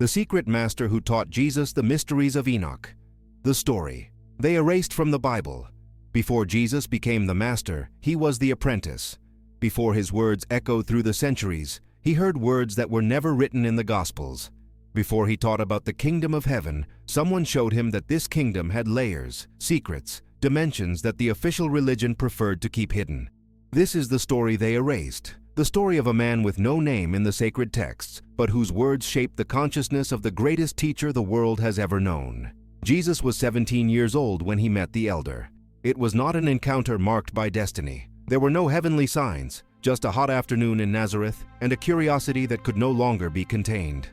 the secret master who taught Jesus the mysteries of Enoch. The story. They erased from the Bible. Before Jesus became the master, he was the apprentice. Before his words echoed through the centuries, he heard words that were never written in the Gospels. Before he taught about the kingdom of heaven, someone showed him that this kingdom had layers, secrets, dimensions that the official religion preferred to keep hidden. This is the story they erased, the story of a man with no name in the sacred texts, but whose words shaped the consciousness of the greatest teacher the world has ever known. Jesus was 17 years old when he met the elder. It was not an encounter marked by destiny. There were no heavenly signs, just a hot afternoon in Nazareth and a curiosity that could no longer be contained.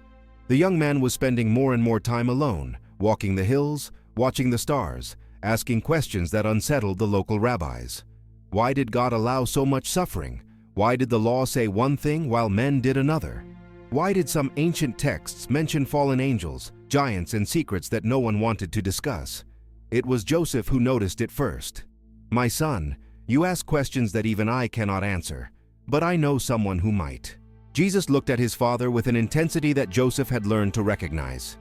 The young man was spending more and more time alone, walking the hills, watching the stars, asking questions that unsettled the local rabbis. Why did God allow so much suffering? Why did the law say one thing while men did another? Why did some ancient texts mention fallen angels, giants, and secrets that no one wanted to discuss? It was Joseph who noticed it first. "My son, you ask questions that even I cannot answer, but I know someone who might." Jesus looked at his father with an intensity that Joseph had learned to recognize.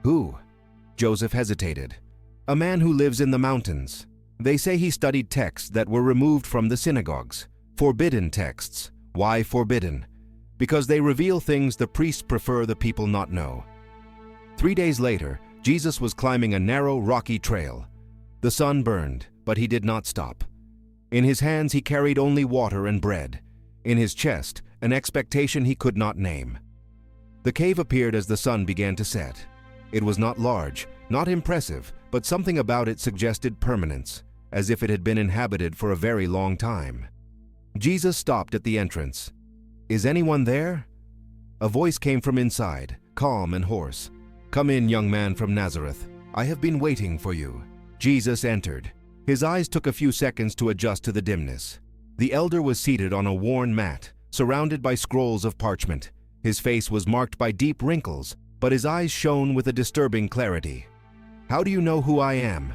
"Who?" Joseph hesitated. "A man who lives in the mountains. They say he studied texts that were removed from the synagogues. Forbidden texts. Why forbidden? Because they reveal things the priests prefer the people not know." 3 days later, Jesus was climbing a narrow, rocky trail. The sun burned, but he did not stop. In his hands he carried only water and bread. In his chest, an expectation he could not name. The cave appeared as the sun began to set. It was not large, not impressive, but something about it suggested permanence, as if it had been inhabited for a very long time. Jesus stopped at the entrance. "Is anyone there?" A voice came from inside, calm and hoarse. "Come in, young man from Nazareth. I have been waiting for you." Jesus entered. His eyes took a few seconds to adjust to the dimness. The elder was seated on a worn mat, surrounded by scrolls of parchment. His face was marked by deep wrinkles, but his eyes shone with a disturbing clarity. "How do you know who I am?"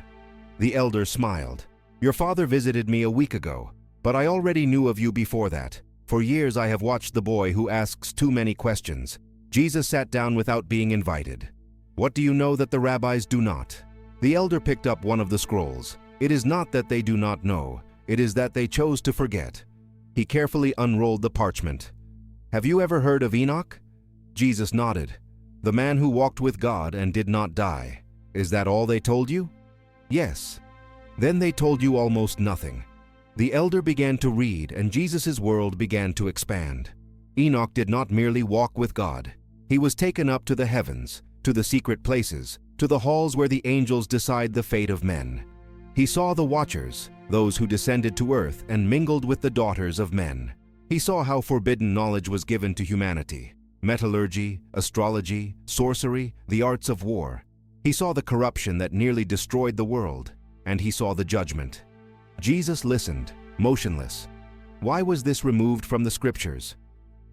The elder smiled. "Your father visited me a week ago, but I already knew of you before that. For years I have watched the boy who asks too many questions." Jesus sat down without being invited. "What do you know that the rabbis do not?" The elder picked up one of the scrolls. "It is not that they do not know, it is that they chose to forget." He carefully unrolled the parchment. "Have you ever heard of Enoch?" Jesus nodded. "The man who walked with God and did not die. Is that all they told you?" "Yes." "Then they told you almost nothing." The elder began to read, and Jesus' world began to expand. Enoch did not merely walk with God. He was taken up to the heavens, to the secret places, to the halls where the angels decide the fate of men. He saw the Watchers, those who descended to earth and mingled with the daughters of men. He saw how forbidden knowledge was given to humanity: metallurgy, astrology, sorcery, the arts of war. He saw the corruption that nearly destroyed the world, and he saw the judgment. Jesus listened, motionless. Why was this removed from the scriptures?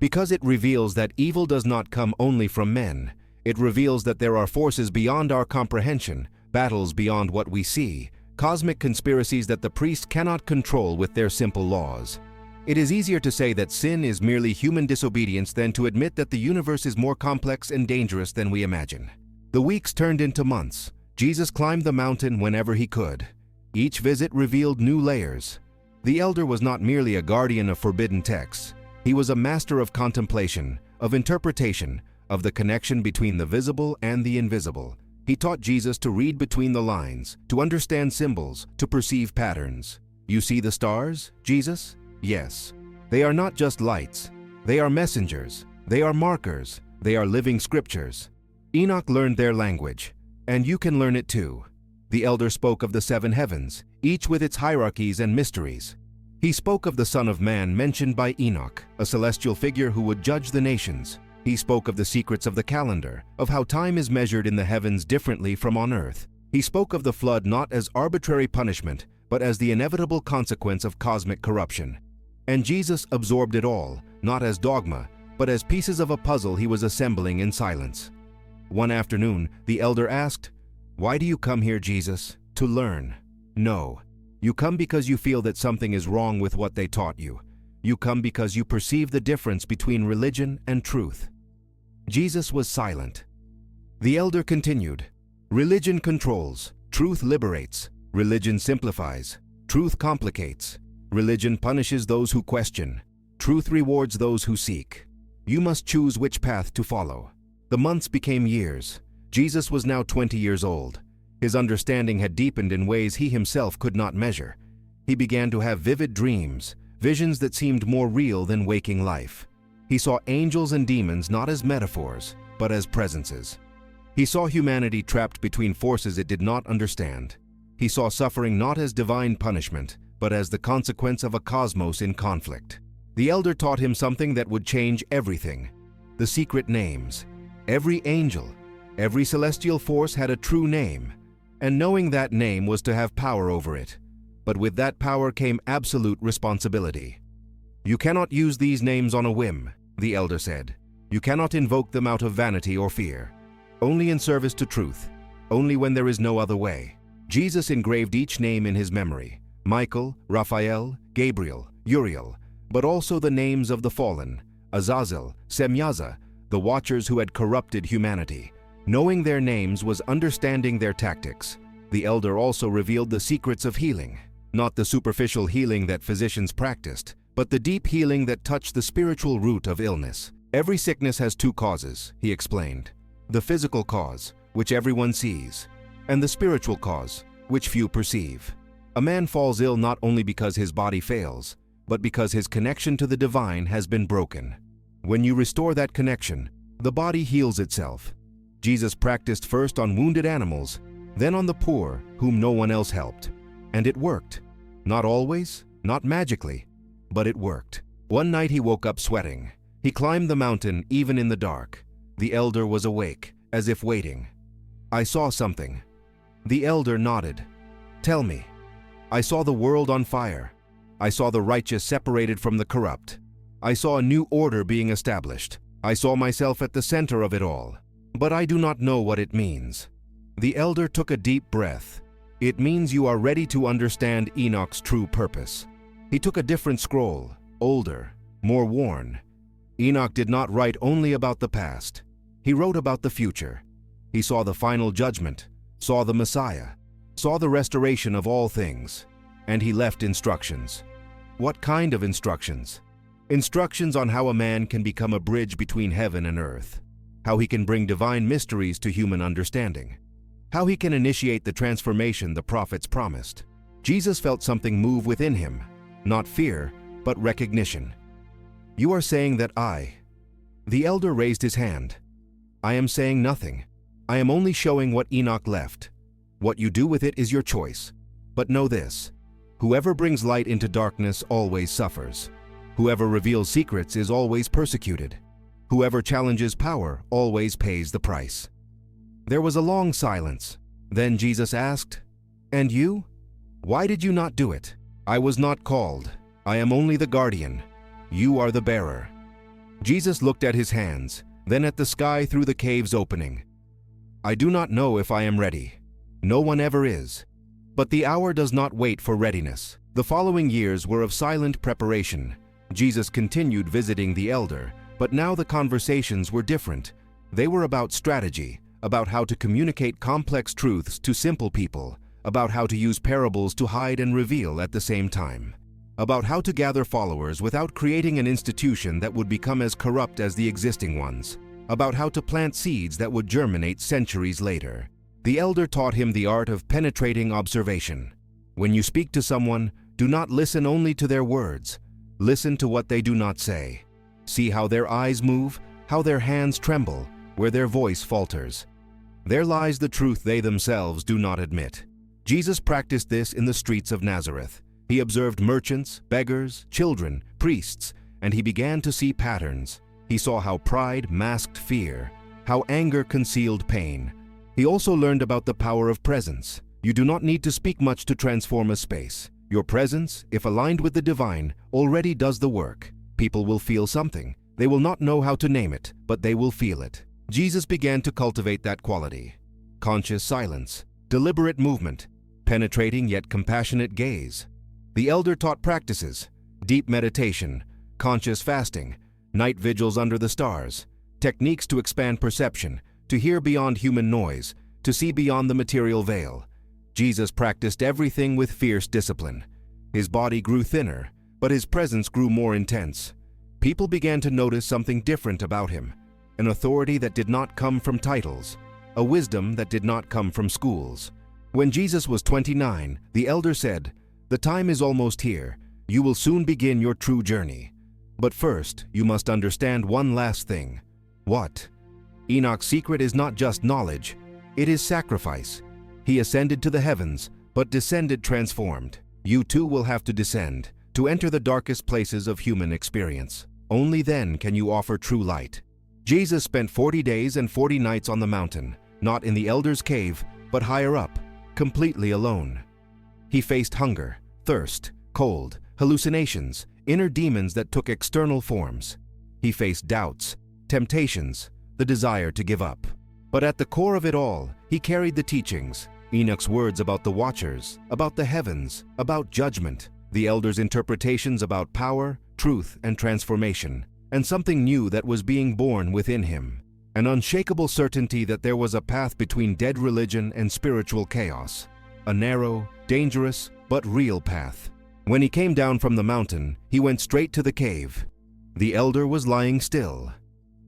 Because it reveals that evil does not come only from men. It reveals that there are forces beyond our comprehension, battles beyond what we see, cosmic conspiracies that the priests cannot control with their simple laws. It is easier to say that sin is merely human disobedience than to admit that the universe is more complex and dangerous than we imagine. The weeks turned into months. Jesus climbed the mountain whenever he could. Each visit revealed new layers. The elder was not merely a guardian of forbidden texts. He was a master of contemplation, of interpretation, of the connection between the visible and the invisible. He taught Jesus to read between the lines, to understand symbols, to perceive patterns. "You see the stars, Jesus?" "Yes." "They are not just lights. They are messengers. They are markers. They are living scriptures." Enoch learned their language, and you can learn it too. The elder spoke of the 7 heavens, each with its hierarchies and mysteries. He spoke of the Son of Man mentioned by Enoch, a celestial figure who would judge the nations. He spoke of the secrets of the calendar, of how time is measured in the heavens differently from on earth. He spoke of the flood not as arbitrary punishment, but as the inevitable consequence of cosmic corruption. And Jesus absorbed it all, not as dogma, but as pieces of a puzzle he was assembling in silence. One afternoon, the elder asked, "Why do you come here, Jesus? To learn?" "No. You come because you feel that something is wrong with what they taught you. You come because you perceive the difference between religion and truth." Jesus was silent. The elder continued, "Religion controls, truth liberates. Religion simplifies, truth complicates. Religion punishes those who question, truth rewards those who seek. You must choose which path to follow." The months became years. Jesus was now 20 years old. His understanding had deepened in ways he himself could not measure. He began to have vivid dreams, visions that seemed more real than waking life. He saw angels and demons not as metaphors, but as presences. He saw humanity trapped between forces it did not understand. He saw suffering not as divine punishment, but as the consequence of a cosmos in conflict. The elder taught him something that would change everything: the secret names. Every angel, every celestial force had a true name, and knowing that name was to have power over it. But with that power came absolute responsibility. "You cannot use these names on a whim," the elder said. "You cannot invoke them out of vanity or fear. Only in service to truth, only when there is no other way." Jesus engraved each name in his memory: Michael, Raphael, Gabriel, Uriel, but also the names of the fallen: Azazel, Semyaza, the watchers who had corrupted humanity. Knowing their names was understanding their tactics. The elder also revealed the secrets of healing, not the superficial healing that physicians practiced, but the deep healing that touched the spiritual root of illness. Every sickness has two causes, he explained: the physical cause, which everyone sees, and the spiritual cause, which few perceive. A man falls ill not only because his body fails, but because his connection to the divine has been broken. When you restore that connection, the body heals itself. Jesus practiced first on wounded animals, then on the poor, whom no one else helped. And it worked. Not always, not magically, but it worked. One night he woke up sweating. He climbed the mountain even in the dark. The elder was awake, as if waiting. "I saw something." The elder nodded. "Tell me." "I saw the world on fire. I saw the righteous separated from the corrupt. I saw a new order being established. I saw myself at the center of it all. But I do not know what it means." The elder took a deep breath. "It means you are ready to understand Enoch's true purpose." He took a different scroll, older, more worn. Enoch did not write only about the past. He wrote about the future. He saw the final judgment, saw the Messiah, saw the restoration of all things, and he left instructions. What kind of instructions? Instructions on how a man can become a bridge between heaven and earth, how he can bring divine mysteries to human understanding, how he can initiate the transformation the prophets promised. Jesus felt something move within him, not fear, but recognition. "You are saying that The elder raised his hand. "I am saying nothing. I am only showing what Enoch left. What you do with it is your choice. But know this: whoever brings light into darkness always suffers. Whoever reveals secrets is always persecuted. Whoever challenges power always pays the price." There was a long silence. Then Jesus asked, "And you? Why did you not do it?" "I was not called. I am only the guardian. You are the bearer." Jesus looked at his hands, then at the sky through the cave's opening. "I do not know if I am ready. No one ever is. But the hour does not wait for readiness." The following years were of silent preparation. Jesus continued visiting the elder, but now the conversations were different. They were about strategy, about how to communicate complex truths to simple people, about how to use parables to hide and reveal at the same time, about how to gather followers without creating an institution that would become as corrupt as the existing ones, about how to plant seeds that would germinate centuries later. The elder taught him the art of penetrating observation. When you speak to someone, do not listen only to their words. Listen to what they do not say. See how their eyes move, how their hands tremble, where their voice falters. There lies the truth they themselves do not admit. Jesus practiced this in the streets of Nazareth. He observed merchants, beggars, children, priests, and he began to see patterns. He saw how pride masked fear, how anger concealed pain. He also learned about the power of presence. You do not need to speak much to transform a space. Your presence, if aligned with the divine, already does the work. People will feel something. They will not know how to name it, but they will feel it. Jesus began to cultivate that quality. Conscious silence, deliberate movement, penetrating yet compassionate gaze. The elder taught practices: deep meditation, conscious fasting, night vigils under the stars, techniques to expand perception, to hear beyond human noise, to see beyond the material veil. Jesus practiced everything with fierce discipline. His body grew thinner, but his presence grew more intense. People began to notice something different about him, an authority that did not come from titles, a wisdom that did not come from schools. When Jesus was 29, the elder said, "The time is almost here. You will soon begin your true journey. But first, you must understand one last thing." What? Enoch's secret is not just knowledge, it is sacrifice. He ascended to the heavens, but descended transformed. You too will have to descend, to enter the darkest places of human experience. Only then can you offer true light. Jesus spent 40 days and 40 nights on the mountain, not in the elder's cave, but higher up, completely alone. He faced hunger, thirst, cold, hallucinations, inner demons that took external forms. He faced doubts, temptations, the desire to give up. But at the core of it all, he carried the teachings, Enoch's words about the watchers, about the heavens, about judgment, the elder's interpretations about power, truth, and transformation, and something new that was being born within him, an unshakable certainty that there was a path between dead religion and spiritual chaos, a narrow, dangerous, but real path. When he came down from the mountain, he went straight to the cave. The elder was lying still.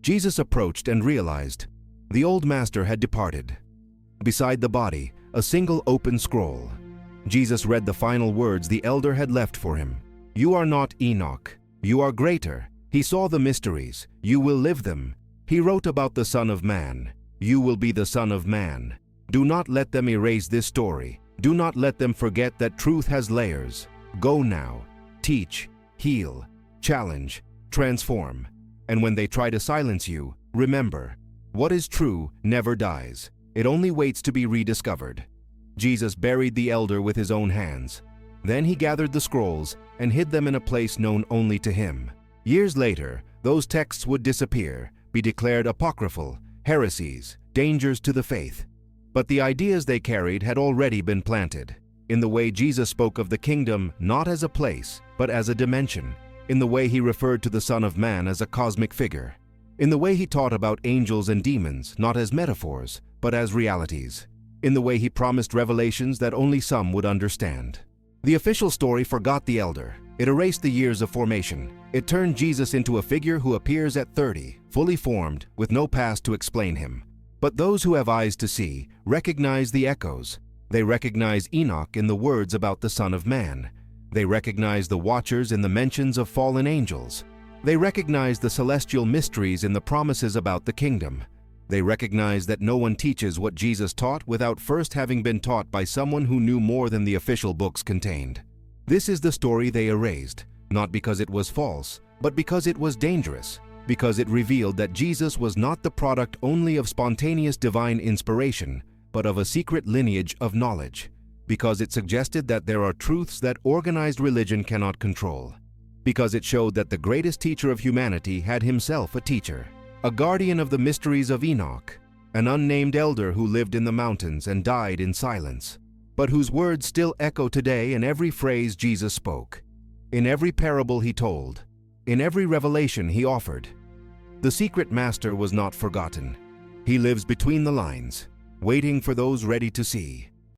Jesus approached and realized the old master had departed. Beside the body, a single open scroll. Jesus read the final words the elder had left for him. "You are not Enoch. You are greater. He saw the mysteries. You will live them. He wrote about the Son of Man. You will be the Son of Man. Do not let them erase this story. Do not let them forget that truth has layers. Go now. Teach, heal, challenge, transform. And when they try to silence you, remember, what is true never dies. It only waits to be rediscovered." Jesus buried the elder with his own hands. Then he gathered the scrolls and hid them in a place known only to him. Years later, those texts would disappear, be declared apocryphal, heresies, dangers to the faith. But the ideas they carried had already been planted. In the way Jesus spoke of the kingdom not as a place, but as a dimension. In the way he referred to the Son of Man as a cosmic figure. In the way he taught about angels and demons not as metaphors, but as realities. In the way he promised revelations that only some would understand. The official story forgot the elder. It erased the years of formation. It turned Jesus into a figure who appears at 30, fully formed, with no past to explain him. But those who have eyes to see recognize the echoes. They recognize Enoch in the words about the Son of Man. They recognize the watchers in the mentions of fallen angels. They recognize the celestial mysteries in the promises about the kingdom. They recognize that no one teaches what Jesus taught without first having been taught by someone who knew more than the official books contained. This is the story they erased, not because it was false, but because it was dangerous, because it revealed that Jesus was not the product only of spontaneous divine inspiration, but of a secret lineage of knowledge, because it suggested that there are truths that organized religion cannot control, because it showed that the greatest teacher of humanity had himself a teacher. A guardian of the mysteries of Enoch, an unnamed elder who lived in the mountains and died in silence, but whose words still echo today in every phrase Jesus spoke, in every parable he told, in every revelation he offered. The secret master was not forgotten. He lives between the lines, waiting for those ready to see.